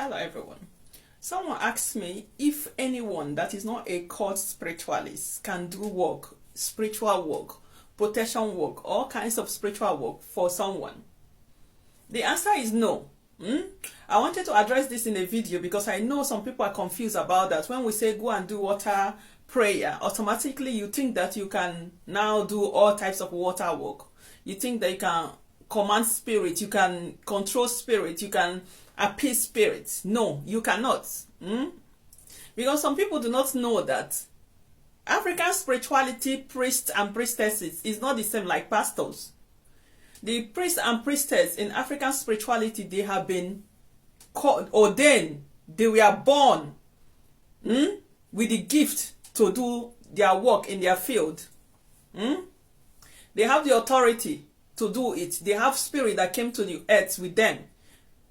Hello everyone. Someone asked me if anyone that is not a called spiritualist can do work, spiritual work, protection work, all kinds of spiritual work for someone. The answer is no. I wanted to address this in a video because I know some people are confused about that. When we say go and do water prayer, automatically you think that you can now do all types of water work. You think that you can command spirit, you can control spirit, you can appease spirits. No, you cannot. Because some people do not know that African spirituality, priests and priestesses, is not the same like pastors. The priests and priestess in African spirituality, they have been ordained. They were born with the gift to do their work in their field. They have the authority to do it. They have spirit that came to the earth with them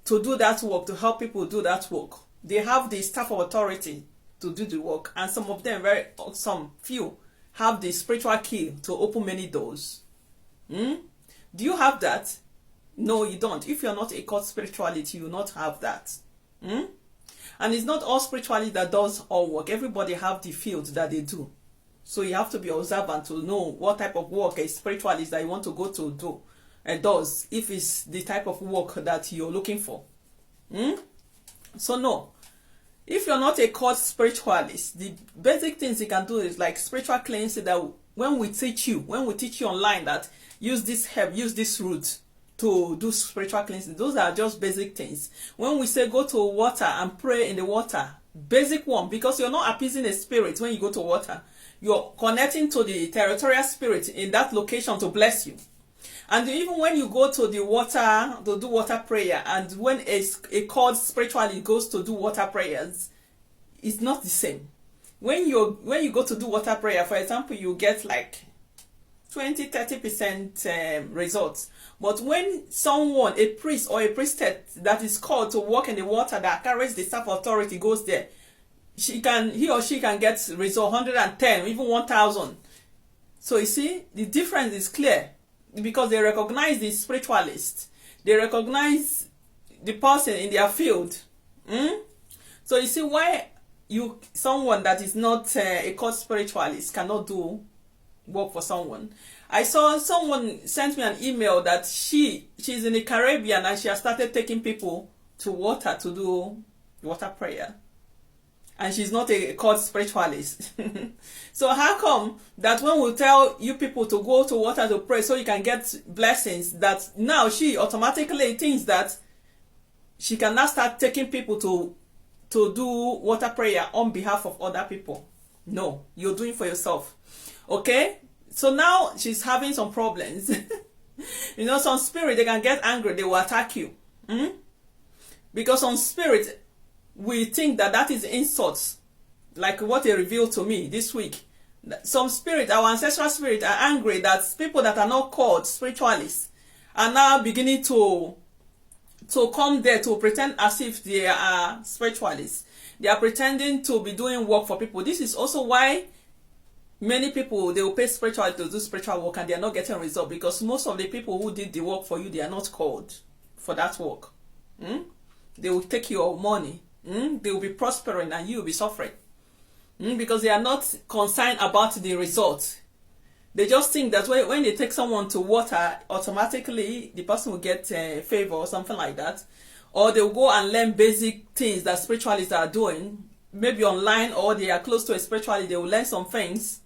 to do that work, to help people do that work. They have the staff of authority to do the work, and some of them, some few, have the spiritual key to open many doors. Do you have that? No, you don't. If you're not a cult spirituality, you will not have that. And it's not all spirituality that does all work. Everybody have the field that they do. So you have to be observant to know what type of work a spiritualist that you want to go to do and does, if it's the type of work that you're looking for. So no. If you're not a cult spiritualist, the basic things you can do is like spiritual cleansing, that when we teach you online that use this herb, use this root to do spiritual cleansing, those are just basic things. When we say go to water and pray in the water, basic one, because you're not appeasing a spirit when you go to water. You're connecting to the territorial spirit in that location to bless you. And even when you go to the water to do water prayer, and when a called spirituality goes to do water prayers, it's not the same. When you go to do water prayer, for example, you get like 20-30% results. But when someone, a priest or a priestess that is called to work in the water, that carries the staff authority, goes there, he or she can get result 110, even 1,000. So you see, the difference is clear, because they recognize the spiritualist, they recognize the person in their field. So you see why someone that is not a cult spiritualist cannot do work for someone. I saw someone sent me an email that she's in the Caribbean and she has started taking people to water to do water prayer. And she's not a cult spiritualist. So how come that when we tell you people to go to water to pray so you can get blessings, that now she automatically thinks that she can now start taking people to do water prayer on behalf of other people? No, you're doing for yourself. Okay? So now she's having some problems. Some spirit, they can get angry, they will attack you. Because some spirit, we think that is insults, like what they revealed to me this week. Some spirit, our ancestral spirit, are angry that people that are not called spiritualists are now beginning to come there to pretend as if they are spiritualists. They are pretending to be doing work for people. This is also why many people, they will pay spirituality to do spiritual work and they are not getting results, because most of the people who did the work for you, they are not called for that work. They will take your money. They will be prospering and you will be suffering. Because they are not concerned about the result. They just think that when they take someone to water, automatically the person will get a favor or something like that. Or they will go and learn basic things that spiritualists are doing, maybe online, or they are close to a spirituality, they will learn some things.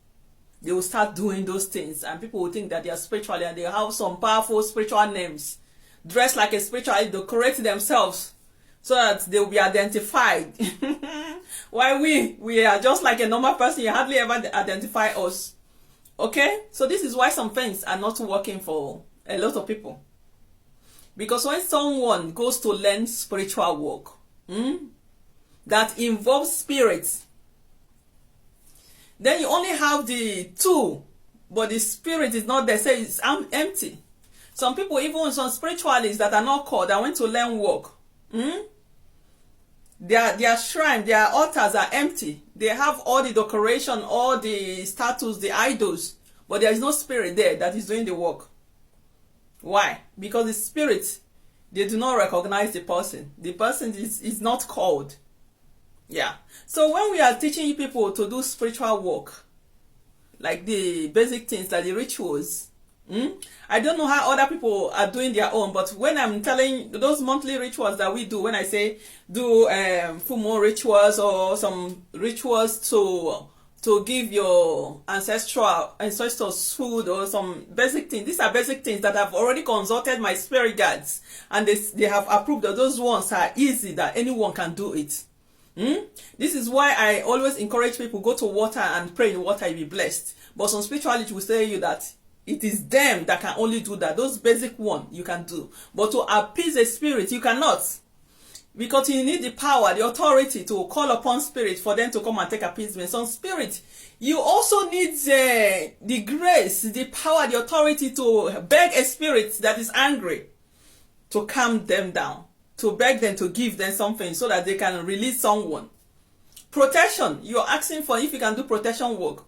They will start doing those things, and people will think that they are spiritual, and they have some powerful spiritual names, dress like a spiritualist, decorate themselves so that they will be identified. While we are just like a normal person, you hardly ever identify us. Okay? So this is why some things are not working for a lot of people. Because when someone goes to learn spiritual work that involves spirits, then you only have the tool, but the spirit is not there. Say it's empty. Some people, even some spiritualists that are not called, that went to learn work, their shrine, their altars are empty. They have all the decoration, all the statues, the idols, but there is no spirit there that is doing the work. Why? Because the spirit They do not recognize the person. The person is not called. Yeah. So when we are teaching people to do spiritual work, like the basic things, like the rituals, I don't know how other people are doing their own, but when I'm telling those monthly rituals that we do, when I say do full moon rituals or some rituals to give your ancestors food or some basic things, these are basic things that I've already consulted my spirit guides, and they have approved that those ones are easy, that anyone can do it. This is why I always encourage people, go to water and pray in water, you'll be blessed. But some spirituality will tell you that it is them that can only do that. Those basic one you can do, but to appease a spirit you cannot, because you need the power, the authority to call upon spirit for them to come and take appeasement. Some spirit, you also need the grace, the power, the authority to beg a spirit that is angry to calm them down, to beg them to give them something so that they can release someone. Protection, you're asking for if you can do protection work.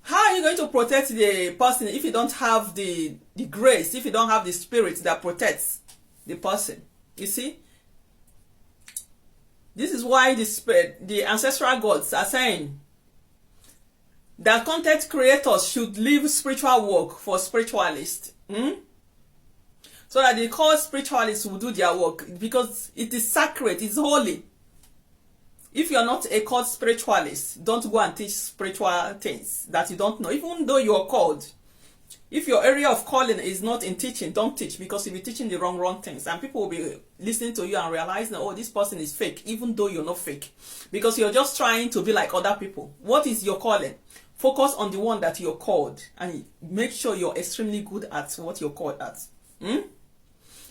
How are you going to protect the person if you don't have the grace, if you don't have the spirit that protects the person? You see? This is why the ancestral gods are saying that content creators should leave spiritual work for spiritualists. So that the called spiritualists will do their work, because it is sacred, it's holy. If you're not a called spiritualist, don't go and teach spiritual things that you don't know, even though you're called. If your area of calling is not in teaching, don't teach, because you'll be teaching the wrong things, and people will be listening to you and realizing, oh, this person is fake, even though you're not fake, because you're just trying to be like other people. What is your calling? Focus on the one that you're called, and make sure you're extremely good at what you're called at.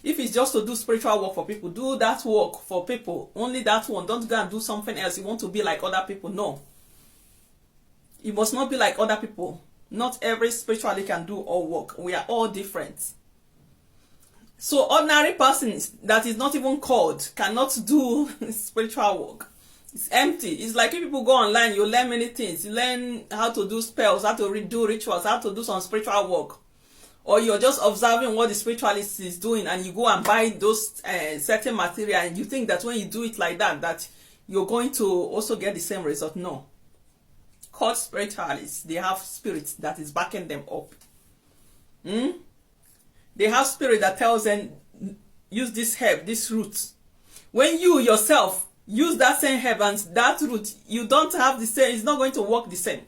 If it's just to do spiritual work for people, do that work for people, only that one. Don't go and do something else. You want to be like other people. No, you must not be like other people. Not every spirituality can do all work. We are all different. So ordinary persons that is not even called cannot do spiritual work. It's empty. It's like if people go online, you learn many things. You learn how to do spells, how to do rituals, how to do some spiritual work. Or you're just observing what the spiritualist is doing, and you go and buy those certain material, and you think that when you do it like that, that you're going to also get the same result. No. Called spiritualists, they have spirits that is backing them up. They have spirit that tells them, use this herb, this root. When you yourself use that same herb and that root, you don't have the same, it's not going to work the same.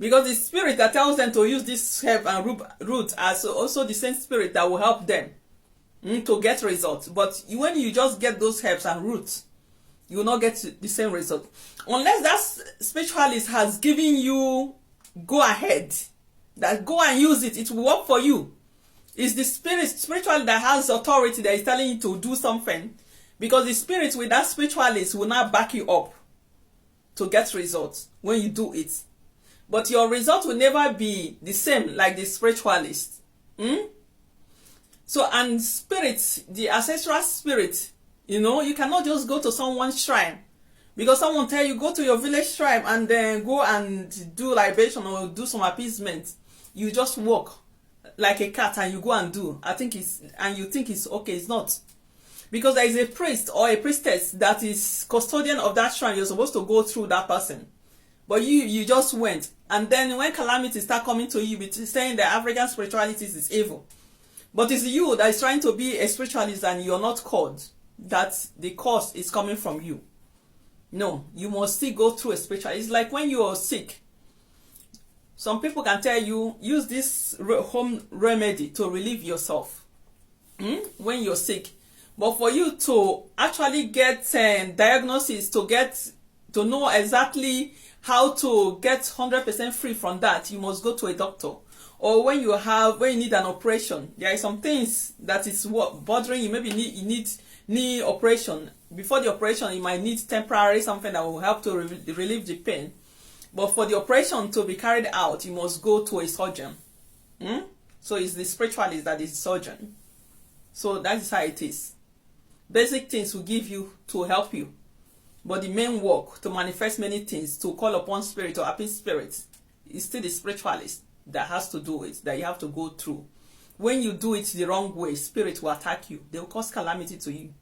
Because the spirit that tells them to use this herb and root as also the same spirit that will help them to get results. But when you just get those herbs and roots, you will not get the same result. Unless that spiritualist has given you go ahead, that go and use it, it will work for you. It's the spiritualist that has authority that is telling you to do something. Because the spirit with that spiritualist will not back you up to get results when you do it. But your result will never be the same like the spiritualist. So, and spirit, the ancestral spirit, you cannot just go to someone's shrine. Because someone tell you, go to your village shrine and then go and do libation or do some appeasement. You just walk like a cat and you go and do. And you think it's okay. It's not. Because there is a priest or a priestess that is custodian of that shrine. You're supposed to go through that person. But you just went. And then when calamities start coming to you, saying that African spirituality is evil. But it's you that is trying to be a spiritualist and you're not called. That the cause is coming from you. No, you must still go through a spiritualist. It's like when you are sick. Some people can tell you, use this home remedy to relieve yourself. When you're sick. But for you to actually get diagnosis, to know exactly how to get 100% free from that, you must go to a doctor. Or when you need an operation, there are some things that is bothering you. Maybe you need knee operation. Before the operation, you might need temporary something that will help to relieve the pain. But for the operation to be carried out, you must go to a surgeon. So it's the spiritualist that is surgeon. So that is how it is. Basic things will give you to help you. But the main work to manifest many things, to call upon spirit or appease spirits, is still the spiritualist that has to do it, that you have to go through. when you do it the wrong way, spirit will attack you. They will cause calamity to you.